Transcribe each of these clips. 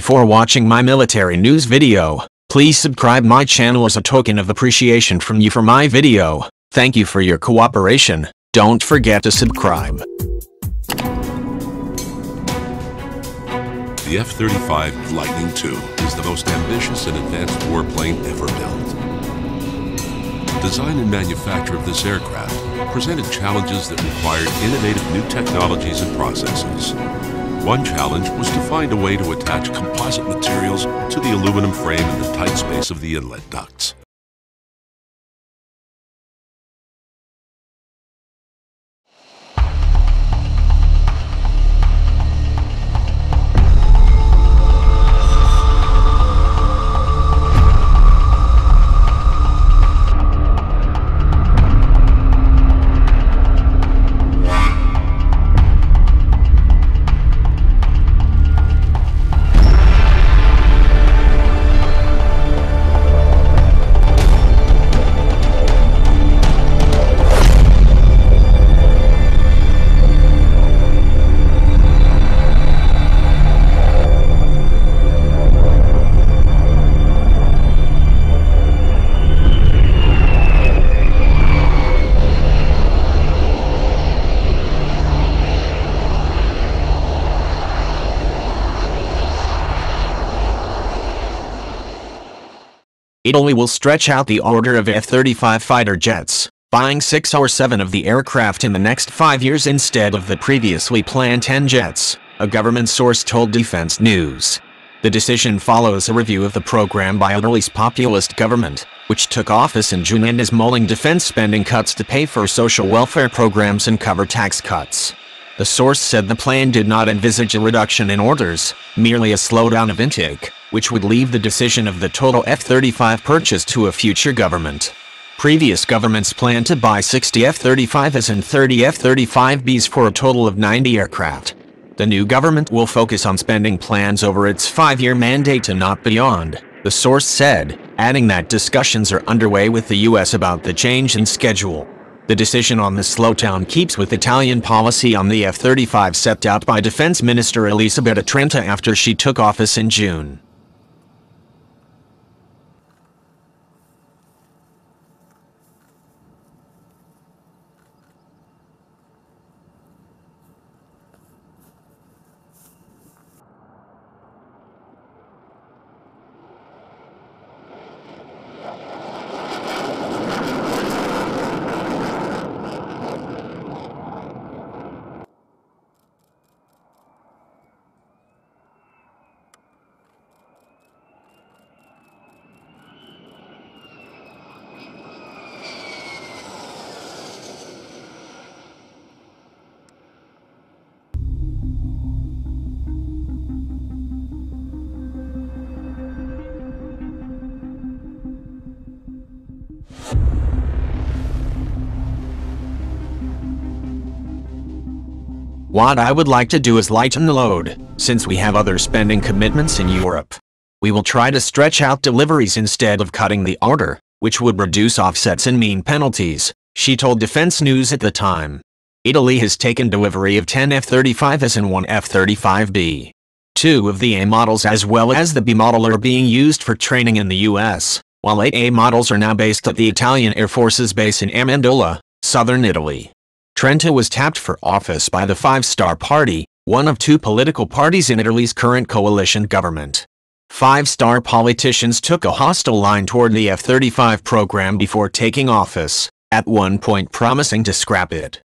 for watching my military news video. Please subscribe my channel as a token of appreciation from you for my video. Thank you for your cooperation. Don't forget to subscribe. The F-35 Lightning II is the most ambitious and advanced warplane ever built. Design and manufacture of this aircraft presented challenges that required innovative new technologies and processes. One challenge was to find a way to attach composite materials to the aluminum frame in the tight space of the inlet ducts. Italy will stretch out the order of F-35 fighter jets, buying 6 or 7 of the aircraft in the next 5 years instead of the previously planned 10 jets, a government source told Defense News. The decision follows a review of the program by Italy's populist government, which took office in June and is mulling defense spending cuts to pay for social welfare programs and cover tax cuts. The source said the plan did not envisage a reduction in orders, merely a slowdown of intake, which would leave the decision of the total F-35 purchase to a future government. Previous governments planned to buy 60 F-35s and 30 F-35Bs for a total of 90 aircraft. The new government will focus on spending plans over its 5-year mandate and not beyond, the source said, adding that discussions are underway with the US about the change in schedule. The decision on the slowdown keeps with Italian policy on the F-35 set out by Defense Minister Elisabetta Trenta after she took office in June. What I would like to do is lighten the load, since we have other spending commitments in Europe. We will try to stretch out deliveries instead of cutting the order, which would reduce offsets and mean penalties, she told Defense News at the time. Italy has taken delivery of 10 F-35s and 1 F-35B. 2 of the A models as well as the B model are being used for training in the US, while 8 A models are now based at the Italian Air Force's base in Amendola, southern Italy. Trenta was tapped for office by the Five Star Party, one of 2 political parties in Italy's current coalition government. Five Star politicians took a hostile line toward the F-35 program before taking office, at one point promising to scrap it.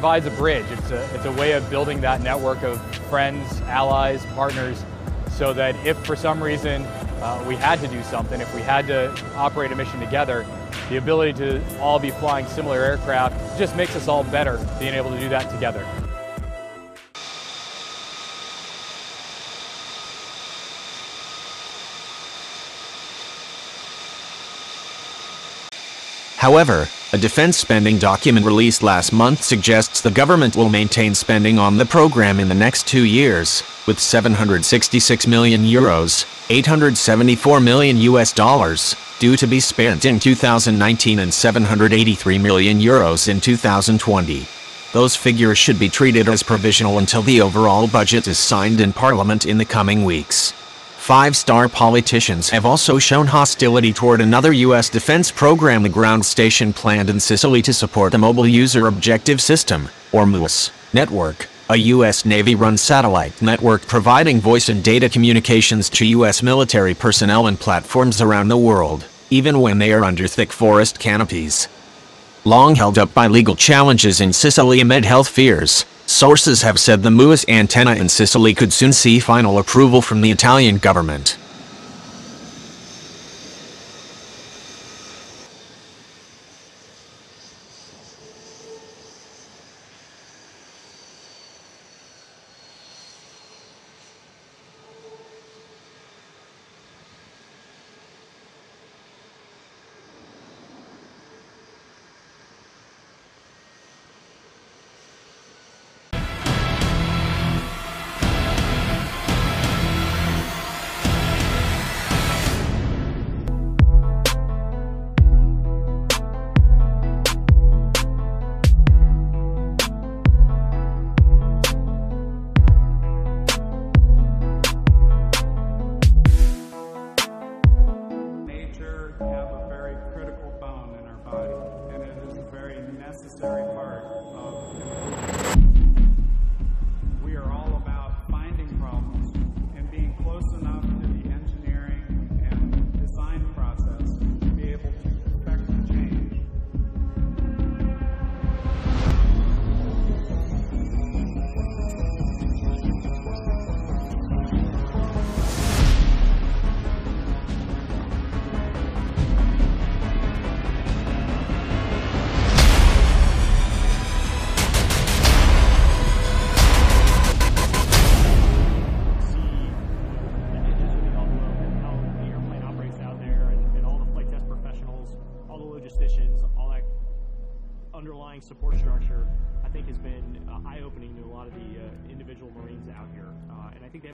provides a bridge. It's a way of building that network of friends, allies, partners, so that if for some reason we had to do something, if we had to operate a mission together, the ability to all be flying similar aircraft just makes us all better being able to do that together. However, a defense spending document released last month suggests the government will maintain spending on the program in the next 2 years, with 766 million euros, 874 million US dollars, due to be spent in 2019 and 783 million euros in 2020. Those figures should be treated as provisional until the overall budget is signed in Parliament in the coming weeks. Five-star politicians have also shown hostility toward another U.S. defense program, the ground station planned in Sicily to support the Mobile User Objective System, or MUOS, network, a U.S. Navy-run satellite network providing voice and data communications to U.S. military personnel and platforms around the world, even when they are under thick forest canopies. Long held up by legal challenges in Sicily amid health fears, sources have said the MUOS antenna in Sicily could soon see final approval from the Italian government. Necessary part of improvement. We are all about finding problems and being close enough to the engineering and design process to be able to affect the change. All that underlying support structure, I think, has been eye-opening to a lot of the individual Marines out here, and I think they have